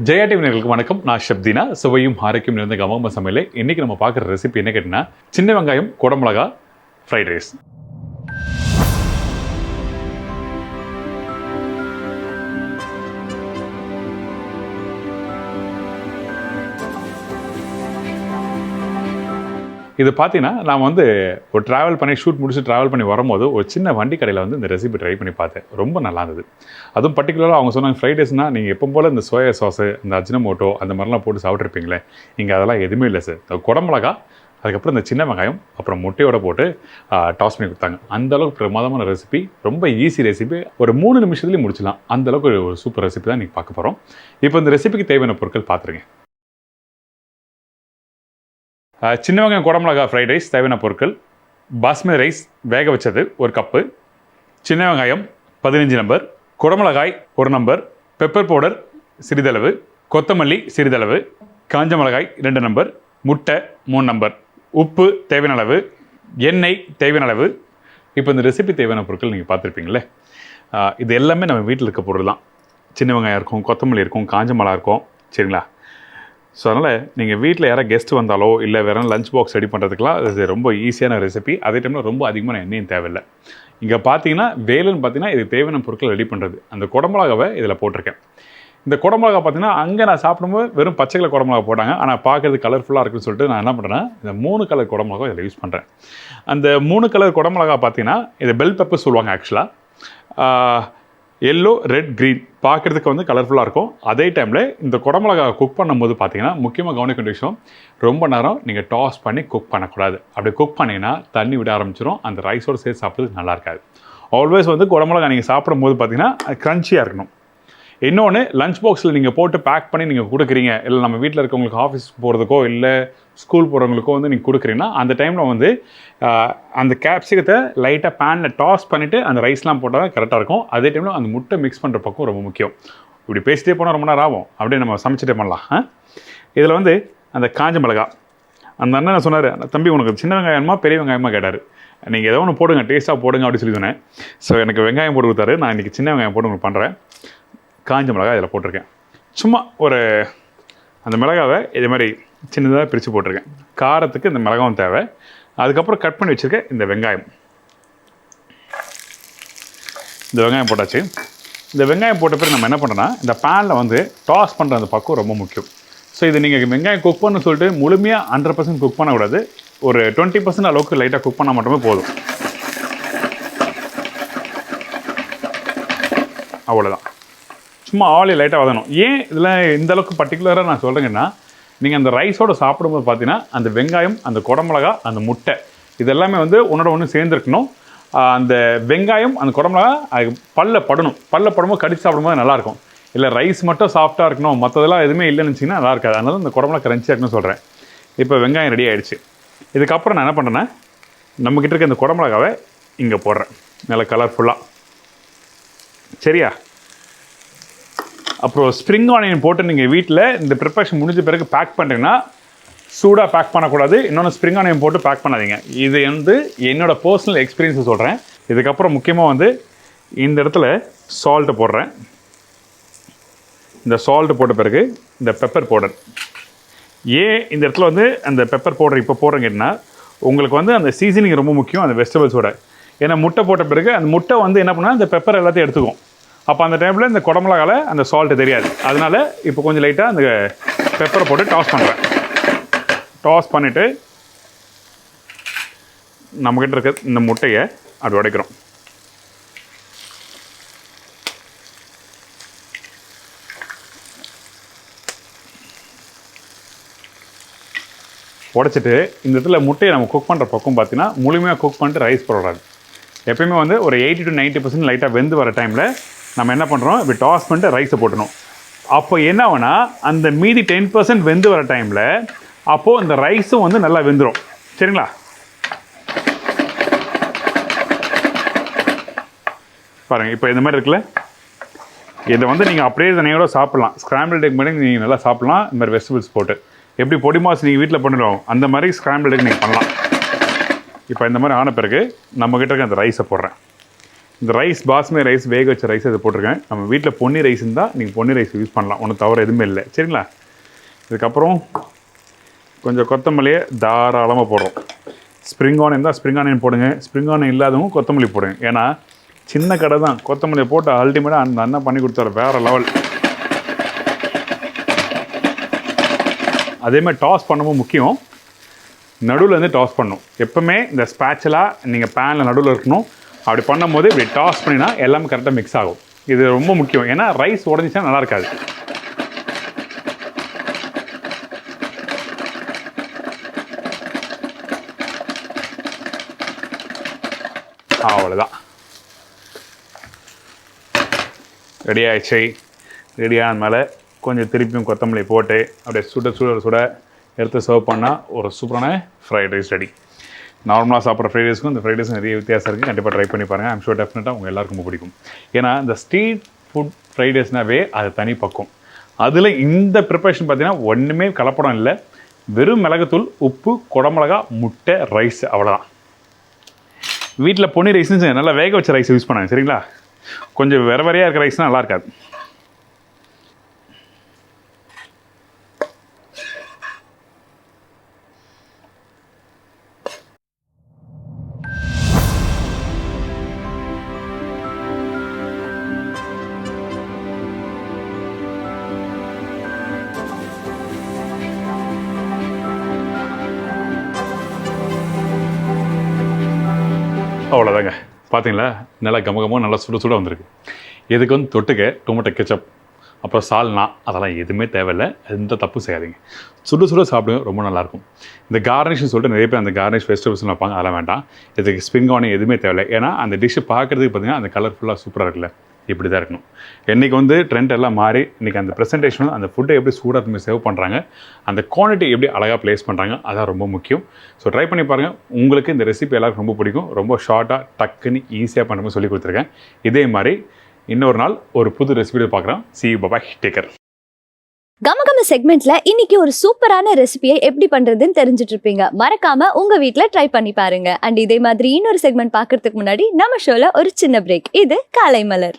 JayaTv நேயர்களுக்கு வணக்கம். நான் Dheena. சுவையும் ஆரோக்கியம் நிறைந்த கமா சமையல். இன்னைக்கு நம்ம பார்க்குற ரெசிபி என்ன கேட்டிங்கன்னா, சின்ன வெங்காயம் குடமிளகா ஃப்ரைட் ரைஸ். இது பார்த்தீங்கன்னா, நான் ஒரு ட்ராவல் பண்ணி ஷூட் முடிச்சு ட்ராவல் பண்ணி வரும்போது ஒரு சின்ன வண்டி கடையில் இந்த ரெசிபி ட்ரை பண்ணி பார்த்தேன். ரொம்ப நல்லா இருந்தது. அதுவும் பர்டிகுலராக அவங்க சொன்னாங்க, ஃப்ரைட் ரைஸ்னால் நீங்கள் எப்போ போல் இந்த சோயா சாஸு, இந்த அஜினமோட்டோ அந்த மாதிரிலாம் போட்டு சாப்பிட்ருப்பீங்களே, இங்கே அதெல்லாம் எதுவுமே இல்லை சார். குடமிளகா, அதுக்கப்புறம் இந்த சின்ன வெங்காயம், அப்புறம் முட்டையோட போட்டு டாஸ் பண்ணி கொடுத்தாங்க. அந்தளவுக்கு பிரமாதமான ரெசிபி, ரொம்ப ஈஸி ரெசிபி, ஒரு 3 நிமிஷத்துலேயும் முடிச்சலாம். அந்தளவுக்கு ஒரு சூப்பர் ரெசிபி தான் இன்றைக்கி பார்க்க போகிறோம். இப்போ இந்த ரெசிபிக்கு தேவையான பொருட்கள் பார்த்துருங்க. சின்ன வெங்காயம் குடமிளகா ஃப்ரைட் ரைஸ் தேவையான பொருட்கள்: பாஸ்மதி ரைஸ் வேக வச்சது 1 கப்பு, சின்ன வெங்காயம் 15 நம்பர், குடமிளகாய் 1 நம்பர், பெப்பர் பவுடர் சிறிதளவு, கொத்தமல்லி சிறிதளவு, காஞ்ச மிளகாய் 2 நம்பர், முட்டை 3 நம்பர், உப்பு தேவையான அளவு, எண்ணெய் தேவையான அளவு. இப்போ இந்த ரெசிபி தேவையான பொருட்கள் நீங்கள் பார்த்துருப்பீங்களே, இது எல்லாமே நம்ம வீட்டில் இருக்க பொருள் தான். சின்ன வெங்காயம் இருக்கும், கொத்தமல்லி இருக்கும், காஞ்ச மிளகா இருக்கும், சரிங்களா? ஸோ அதனால் நீங்கள் வீட்டில் யாராவது கெஸ்ட் வந்தாலோ இல்லை வேறு லஞ்ச் பாக்ஸ் ரெடி பண்ணுறதுக்குலாம் இது ரொம்ப ஈஸியான ரெசிபி. அதே டைமில் ரொம்ப அதிகமான எண்ணெயும் தேவையில்லை. இங்கே பார்த்தீங்கன்னா வேலைன்னு பார்த்தீங்கன்னா இது தேவையான பொருட்கள் ரெடி பண்ணுறது. அந்த குடமிளகாவை இதில் போட்டிருக்கேன். இந்த குடமிளகா பார்த்தீங்கன்னா அங்கே நான் சாப்பிடும்போது வெறும் பச்சை கலர் குடமிளகா போட்டாங்க. ஆனால் பார்க்குறது கலர்ஃபுல்லாக இருக்குன்னு சொல்லிட்டு நான் என்ன பண்ணுறேன்னா, இந்த 3 கலர் குடமிளகா இதில் யூஸ் பண்ணுறேன். அந்த 3 கலர் குடமிளகா பார்த்தீங்கன்னா இதை பெல் பெப்பர் சொல்லுவாங்க ஆக்சுவலாக. எல்லோ, ரெட், க்ரீன் பார்க்குறதுக்கு கலர்ஃபுல்லாக இருக்கும். அதே டைமில் இந்த குடமிளகா குக் பண்ணும்போது பார்த்தீங்கன்னா முக்கியமாக கவனிக்க வேண்டிய விஷயம், ரொம்ப நேரம் நீங்கள் டாஸ் பண்ணி குக் பண்ணக்கூடாது. அப்படி குக் பண்ணிங்கன்னா தண்ணி விட ஆரம்பிச்சிடும். அந்த ரைஸோடு சேர்த்து சாப்பிட்றது நல்லா இருக்காது. ஆல்வேஸ் குடமிளகா நீங்கள் சாப்பிடும்போது பார்த்தீங்கன்னா க்ரன்ச்சியாக இருக்கணும். இன்னொன்று, லஞ்ச் பாக்ஸில் நீங்கள் போட்டு பேக் பண்ணி நீங்கள் கொடுக்குறீங்க, இல்லை நம்ம வீட்டில் இருக்கவங்களுக்கு ஆஃபீஸ் போகிறதுக்கோ இல்லை ஸ்கூல் போகிறவங்களுக்கோ நீங்கள் கொடுக்குறீங்கன்னா அந்த டைமில் அந்த கேப்சிகத்தை லைட்டாக பேனில் டாஸ் பண்ணிவிட்டு அந்த ரைஸ்லாம் போட்டால் தான் கரெக்டாக இருக்கும். அதே டைமில் அந்த முட்டை மிக்ஸ் பண்ணுற பக்கம் ரொம்ப முக்கியம். இப்படி பேசிட்டே போனால் ரொம்ப நேரம் ஆகும். அப்படியே நம்ம சமைச்சிட்டே பண்ணலாம். இதில் அந்த காஞ்ச மிளகா, அந்த அண்ணன் சொன்னார், தம்பி உனக்கு சின்ன வெங்காயமா பெரிய வெங்காயமாக கேட்டார். நீங்கள் ஏதோ ஒன்று போடுங்க, டேஸ்ட்டாக போடுங்க அப்படின்னு சொல்லி சொன்னேன். ஸோ எனக்கு வெங்காயம் போட்டு கொடுத்தாரு. நான் இன்றைக்கி சின்ன வெங்காயம் போட்டு உங்களுக்கு பண்ணுறேன். காஞ்ச மிளகாய் இதில் போட்டிருக்கேன். சும்மா அந்த மிளகாவை இதே மாதிரி சின்னதாக பிரித்து போட்டிருக்கேன். காரத்துக்கு இந்த மிளகாவும் தேவை. அதுக்கப்புறம் கட் பண்ணி வச்சுருக்கேன் இந்த வெங்காயம். இந்த வெங்காயம் போட்டாச்சு. இந்த வெங்காயம் போட்ட பிறகு நம்ம என்ன பண்ணுறோன்னா, இந்த பேனில் டாஸ் பண்ணுற அந்த பக்கம் ரொம்ப முக்கியம். ஸோ இது நீங்கள் வெங்காயம் குக் பண்ணு சொல்லிட்டு முழுமையாக 100% குக் பண்ணக்கூடாது. ஒரு 20% அளவுக்கு லைட்டாக குக் பண்ணால் மட்டுமே போதும். அவ்வளோதான். சும்மா ஆயில் லைட்டாக வதணும். ஏன் இதில் இந்த அளவுக்கு பர்டிகுலராக நான் சொல்கிறேங்கன்னா, நீங்கள் அந்த ரைஸோடு சாப்பிடும்போது பார்த்தீங்கன்னா அந்த வெங்காயம், அந்த குடமிளகா, அந்த முட்டை இதெல்லாமே ஒன்றோட ஒன்று சேர்ந்துருக்கணும். அந்த வெங்காயம், அந்த குடமிளகா அது பல்ல படும்போது கடிச்சு சாப்பிடும்போது நல்லாயிருக்கும். இல்லை ரைஸ் மட்டும் சாஃப்டாக இருக்கணும், மற்றதெல்லாம் எதுவுமே இல்லைன்னு வச்சிங்கன்னா நல்லா இருக்காது. அதனால இந்த குடமிளகா கிரன்ச்சியாக இருக்குன்னு சொல்கிறேன். இப்போ வெங்காயம் ரெடி ஆகிடுச்சு. இதுக்கப்புறம் நான் என்ன பண்ணுறேன்னா, நம்மக்கிட்ட இருக்க இந்த குடமிளகாவை இங்கே போடுறேன், நல்லா கலர்ஃபுல்லாக. சரியா? அப்புறம் ஸ்ப்ரிங் ஆனியன் போட்டு நீங்கள் வீட்டில் இந்த ப்ரிப்பரேஷன் முடிஞ்ச பிறகு பேக் பண்ணுறீங்கன்னா சூடாக பேக் பண்ணக்கூடாது. இன்னொன்று ஸ்ப்ரிங் ஆனியன் போட்டு பேக் பண்ணாதீங்க. இது என்னோடய பர்சனல் எக்ஸ்பீரியன்ஸை சொல்கிறேன். இதுக்கப்புறம் முக்கியமாக இந்த இடத்துல சால்ட்டு போடுறேன். இந்த சால்ட்டு போட்ட பிறகு இந்த பெப்பர் பவுடர். ஏன் இந்த இடத்துல அந்த பெப்பர் பவுடர் இப்போ போடுறீங்கன்னா, உங்களுக்கு அந்த சீசனிங் ரொம்ப முக்கியம் அந்த வெஜிடபிள்ஸோட. ஏன்னா முட்டை போட்ட பிறகு அந்த முட்டை என்ன பண்ணால் அந்த பெப்பர் எல்லாத்தையும் எடுத்துக்கும். அப்போ அந்த டைமில் இந்த குடமிளகாவில் அந்த சால்ட்டு தெரியாது. அதனால் இப்போ கொஞ்சம் லைட்டாக அந்த பெப்பரை போட்டு டாஸ் பண்ணுறேன். டாஸ் பண்ணிவிட்டு நம்மக்கிட்ட இருக்க இந்த முட்டையை அப்படி உடைக்கிறோம். உடைச்சிட்டு இந்த இடத்துல முட்டையை நம்ம குக் பண்ணுற பக்கம் பார்த்தீங்கன்னா முழுமையாக குக் பண்ணிட்டு ரைஸ் போடுறாரு. எப்பயுமே ஒரு 80 to 90% லைட்டாக வெந்து வர டைமில் நம்ம என்ன பண்ணுறோம், இப்படி டாஸ் பண்ணிட்டு ரைஸை போட்டணும். அப்போ என்ன ஆகுனா, அந்த மீதி 10% வெந்து வர டைமில் அப்போது இந்த ரைஸும் நல்லா வெந்துடும். சரிங்களா? பாருங்கள், இப்போ இந்த மாதிரி இருக்குல்ல, இதை நீங்கள் அப்படியே தனியோட சாப்பிட்லாம். ஸ்க்ராம்பிள் எக் பண்ணி நீங்கள் நல்லா சாப்பிட்லாம். இந்த மாதிரி வெஜிடபிள்ஸ் போட்டு எப்படி பொடி மாஸ் நீங்கள் வீட்டில் பண்ணிடுவோம் அந்த மாதிரி ஸ்க்ராம்பிள் எக் நீங்கள் பண்ணலாம். இப்போ இந்த மாதிரி ஆன பிறகு நம்மக்கிட்ட இருக்க அந்த ரைஸை போடுறேன். இந்த ரைஸ் பாஸ்மதி ரைஸ் வேக வச்ச ரைஸ் அதை போட்டிருக்கேன். நம்ம வீட்டில் பொன்னி ரைஸ் இருந்தால் நீங்கள் பொன்னி ரைஸ் யூஸ் பண்ணலாம், ஒன்றும் தவிர எதுவுமே இல்லை. சரிங்களா? இதுக்கப்புறம் கொஞ்சம் கொத்தமல்லியை தாராளமாக போடுறோம். ஸ்ப்ரிங் ஆனியன் தான் ஸ்ப்ரிங் ஆனியன் போடுங்க, ஸ்ப்ரிங் ஆனியன் இல்லாதவங்க கொத்தமல்லி போடுங்க. ஏன்னா சின்ன கடை தான், கொத்தமல்லியை போட்டு அல்டிமேட்டாக அந்த அண்ணன் பண்ணி கொடுத்தாரு, வேறு லெவல். அதேமாதிரி டாஸ் பண்ணும்போது முக்கியம், நடுவில் டாஸ் பண்ணணும். எப்போவுமே இந்த ஸ்பேச்சலாக நீங்கள் பேனில் நடுவில் இருக்கணும். அப்படி பண்ணும்போது இப்படி டாஸ் பண்ணினா எல்லாமே கரெக்டாக மிக்ஸ் ஆகும். இது ரொம்ப முக்கியம், ஏன்னா ரைஸ் உடஞ்சிச்சா நல்லா இருக்காது. அவ்வளோதான், ரெடி ஆகிடுச்சு. ரெடியான மேலே கொஞ்சம் திருப்பியும் கொத்தமல்லி போட்டு அப்படியே சுட சுட சுட எடுத்து சர்வ் பண்ணால் ஒரு சூப்பரான ஃப்ரைட் ரைஸ் ரெடி. நார்மலாக சாப்பிட்ற ஃப்ரைட் ரைஸ்க்கும் இந்த ஃப்ரைட் ரைஸ் நிறைய வித்தியாசம் இருக்குது. கண்டிப்பாக ட்ரை பண்ணி பாருங்கள். ஐம் ஷூர் டெஃபினட்டாக உங்கள் எல்லாருக்கும் ரொம்ப பிடிக்கும். ஏன்னா இந்த ஸ்ட்ரீட் ஃபுட் ஃப்ரைட் ரைஸ்னாவே அது தனி பக்கம். அதில் இந்த ப்ரிப்பரேஷன் பார்த்தீங்கன்னா ஒன்றுமே கலப்படம் இல்லை. வெறும் மிளகுத்தூள், உப்பு, குடமிளகா, முட்டை, ரைஸ், அவ்வளோதான். வீட்டில் பொன்னி ரைஸ்னு நல்லா வேக வச்ச ரைஸ் யூஸ் பண்ணாங்க. சரிங்களா? கொஞ்சம் வேறு வேறையாக இருக்கிற ரைஸ்னால் நல்லா இருக்காது. அவ்வளோதாங்க. பார்த்தீங்களா? நல்லா கமகமாக நல்லா சுட சுட வந்திருக்கு. இதுக்கு தொட்டுக்க டொமேட்டோ கெச்சப், அப்புறம் சால்னா, அதெல்லாம் எதுவுமே தேவையில்லை. எந்த தப்பு செய்யாதீங்க. சுட சுட சாப்பிடுங்க, ரொம்ப நல்லாயிருக்கும். இந்த கார்னிஷ்னு சொல்லிட்டு நிறைய பேர் அந்த கார்னிஷ் வெஜிடபிள்ஸ்லாம் வைப்பாங்க, அதெல்லாம் வேண்டாம். இதுக்கு ஸ்ப்ரிங் ஆனியன் எதுவுமே தேவையில்லை. ஏன்னா அந்த டிஷ்ஷு பார்க்குறதுக்கு பார்த்தீங்கன்னா அந்த கலர்ஃபுல்லாக சூப்பராக இருக்குல்ல, இப்படி தான் இருக்கணும். இன்றைக்கி ட்ரெண்ட் எல்லாம் மாறி இன்றைக்கி அந்த ப்ரெசன்டேஷனும் அந்த ஃபுட்டை எப்படி சூடாக சேவ் பண்ணுறாங்க, அந்த குவான்டிட்டி எப்படி அழகாக ப்ளேஸ் பண்ணுறாங்க, அதான் ரொம்ப முக்கியம். ஸோ ட்ரை பண்ணி பாருங்கள். உங்களுக்கு இந்த ரெசிபி எல்லாருக்கும் ரொம்ப பிடிக்கும். ரொம்ப ஷார்ட்டாக டக்குன்னு ஈஸியாக பண்ணுறது சொல்லி கொடுத்துருக்கேன். இதே மாதிரி இன்னொரு நாள் ஒரு புது ரெசிபியை பார்க்குறோம். See you, bye-bye, take care. கமகம செக்மெண்ட்ல இன்னைக்கு ஒரு சூப்பரான ரெசிபியை எப்படி பண்றதுன்னு தெரிஞ்சுட்டு இருப்பீங்க. மறக்காம உங்க வீட்ல ட்ரை பண்ணி பாருங்க. அண்ட் இதே மாதிரி இன்னொரு செக்மெண்ட் பார்க்கறதுக்கு முன்னாடி நம்ம ஷோல ஒரு சின்ன பிரேக். இது காலை மலர்.